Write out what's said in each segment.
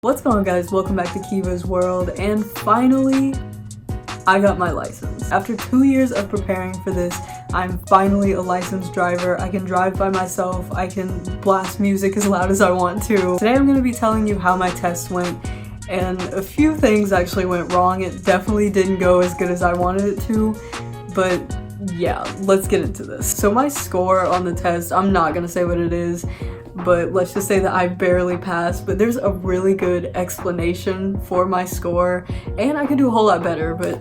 What's going on, guys? Welcome back to Keva'sWorld, and finally I got my license. After 2 years of preparing for this, I'm finally a licensed driver. I can drive by myself, I can blast music as loud as I want to. Today I'm going to be telling you how my test went, and a few things actually went wrong. It definitely didn't go as good as I wanted it to, but yeah, let's get into this. So my score on the test, I'm not going to say what it is, but let's just say that I barely passed, but there's a really good explanation for my score, and I could do a whole lot better, but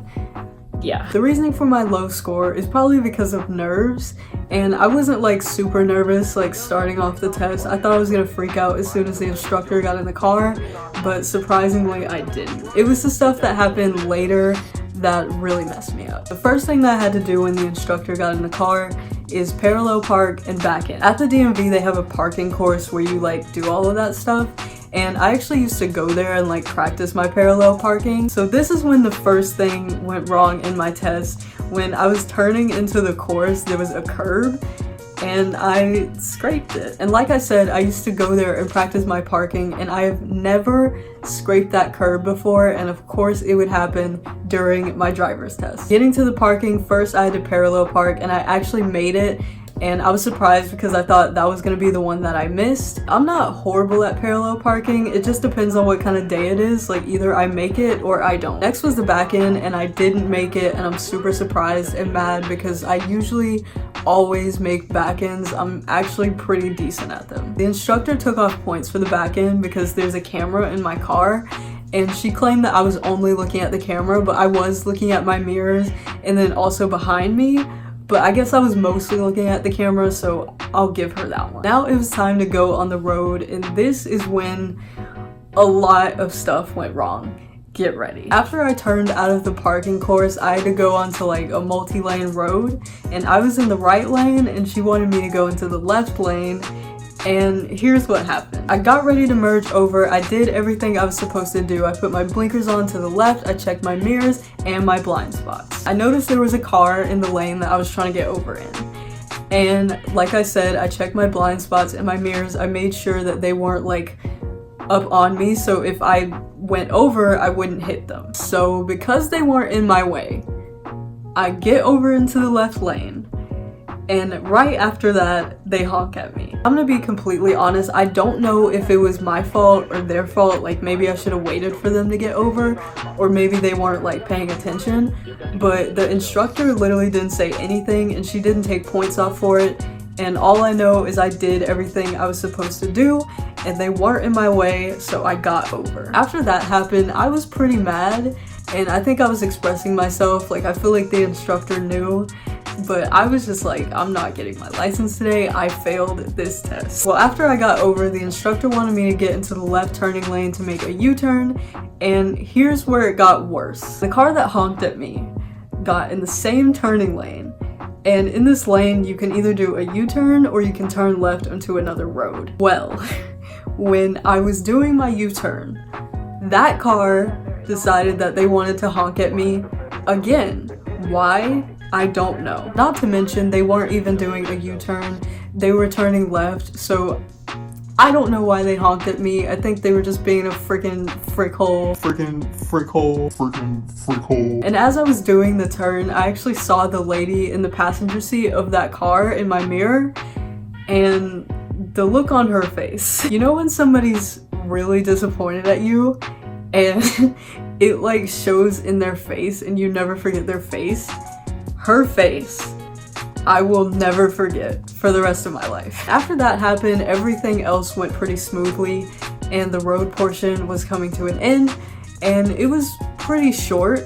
yeah. The reasoning for my low score is probably because of nerves, and I wasn't like super nervous like starting off the test. I thought I was gonna freak out as soon as the instructor got in the car, but surprisingly I didn't. It was the stuff that happened later that really messed me up. The first thing that I had to do when the instructor got in the car is parallel park and back in. At the DMV they have a parking course where you like do all of that stuff, and I actually used to go there and like practice my parallel parking. So this is when the first thing went wrong in my test. When I was turning into the course, there was a curb and I scraped it. And like I said, I used to go there and practice my parking, and I have never scraped that curb before, and of course it would happen during my driver's test. Getting to the parking, first I had to parallel park, and I actually made it, and I was surprised because I thought that was going to be the one that I missed. I'm not horrible at parallel parking, it just depends on what kind of day it is, like either I make it or I don't. Next was the back end, and I didn't make it, and I'm super surprised and mad because I usually always make back ends. I'm actually pretty decent at them. The instructor took off points for the back end because there's a camera in my car, and she claimed that I was only looking at the camera, but I was looking at my mirrors and then also behind me. But I guess I was mostly looking at the camera, so I'll give her that one. Now it was time to go on the road, and this is when a lot of stuff went wrong. Get ready. After I turned out of the parking course, I had to go onto like a multi-lane road, and I was in the right lane and she wanted me to go into the left lane. And here's what happened. I got ready to merge over. I did everything I was supposed to do. I put my blinkers on to the left, I checked my mirrors and my blind spots. I noticed there was a car in the lane that I was trying to get over in. And like I said, I checked my blind spots and my mirrors. I made sure that they weren't like up on me, so if I went over, I wouldn't hit them. So because they weren't in my way, I get over into the left lane, and right after that, they honk at me. I'm gonna be completely honest, I don't know if it was my fault or their fault. Like maybe I should have waited for them to get over, or maybe they weren't like paying attention, but the instructor literally didn't say anything and she didn't take points off for it. And all I know is I did everything I was supposed to do, and they weren't in my way, so I got over. After that happened, I was pretty mad, and I think I was expressing myself. Like I feel like the instructor knew, but I was just like, I'm not getting my license today. I failed this test. Well, after I got over, the instructor wanted me to get into the left turning lane to make a U-turn, and here's where it got worse. The car that honked at me got in the same turning lane, and in this lane you can either do a U-turn or you can turn left onto another road. Well, when I was doing my U-turn, that car decided that they wanted to honk at me again. Why? I don't know. Not to mention they weren't even doing a U-turn, they were turning left, so I don't know why they honked at me. I think they were just being a freaking frickhole. And as I was doing the turn, I actually saw the lady in the passenger seat of that car in my mirror, and the look on her face. You know when somebody's really disappointed at you and it like shows in their face and you never forget their face? Her face, I will never forget for the rest of my life. After that happened, everything else went pretty smoothly, and the road portion was coming to an end, and it was pretty short,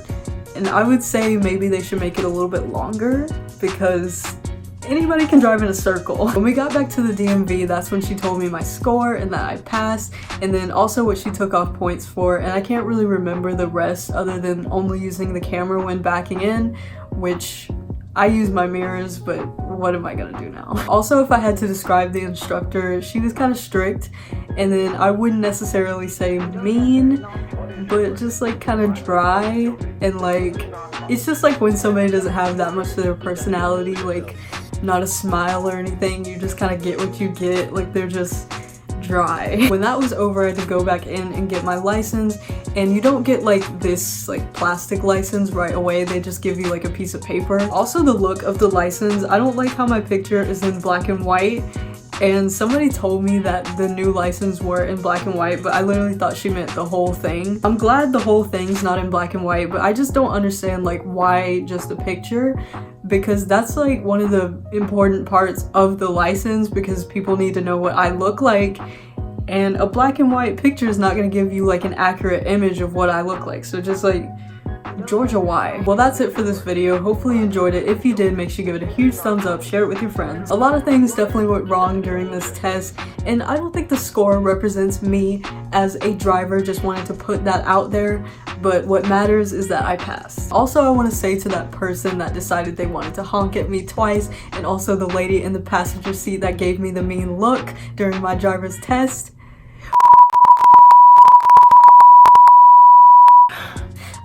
and I would say maybe they should make it a little bit longer because anybody can drive in a circle. When we got back to the DMV, that's when she told me my score and that I passed, and then also what she took off points for, and I can't really remember the rest other than only using the camera when backing in, which I use my mirrors, but what am I gonna do now? Also, if I had to describe the instructor, she was kind of strict, and then I wouldn't necessarily say mean, but just like kind of dry, and like it's just like when somebody doesn't have that much of their personality, like not a smile or anything, you just kind of get what you get. Like they're just dry. When that was over, I had to go back in and get my license, and you don't get like this like plastic license right away. They just give you like a piece of paper. Also, the look of the license, I don't like how my picture is in black and white, and somebody told me that the new license were in black and white, but I literally thought she meant the whole thing. I'm glad the whole thing's not in black and white, but I just don't understand like why just a picture, because that's like one of the important parts of the license, because people need to know what I look like, and a black and white picture is not going to give you like an accurate image of what I look like. So just like, Georgia, why? Well, that's it for this video. Hopefully you enjoyed it. If you did, make sure you give it a huge thumbs up, share it with your friends. A lot of things definitely went wrong during this test, and I don't think the score represents me as a driver. Just wanted to put that out there, but what matters is that I passed. Also, I want to say to that person that decided they wanted to honk at me twice, and also the lady in the passenger seat that gave me the mean look during my driver's test,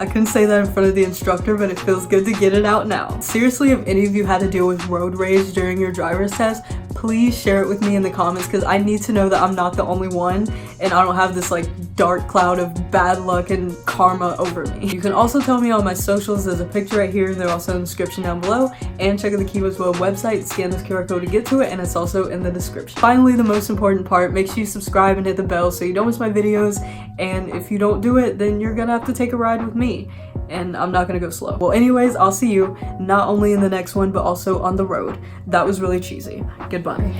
I couldn't say that in front of the instructor, but it feels good to get it out now. Seriously, if any of you had to deal with road rage during your driver's test, please share it with me in the comments, because I need to know that I'm not the only one and I don't have this like dark cloud of bad luck and karma over me. You can also tell me on my socials. There's a picture right here and they're also in the description down below, and check out the Keva'sWorld website, scan this QR code to get to it, and it's also in the description. Finally, the most important part, make sure you subscribe and hit the bell so you don't miss my videos, and if you don't do it, then you're gonna have to take a ride with me, and I'm not gonna go slow. Well, anyways, I'll see you not only in the next one, but also on the road. That was really cheesy. Goodbye.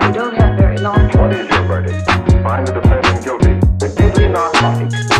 We don't have very long. What is your verdict? Find the defendant guilty. Repeatedly narcotic.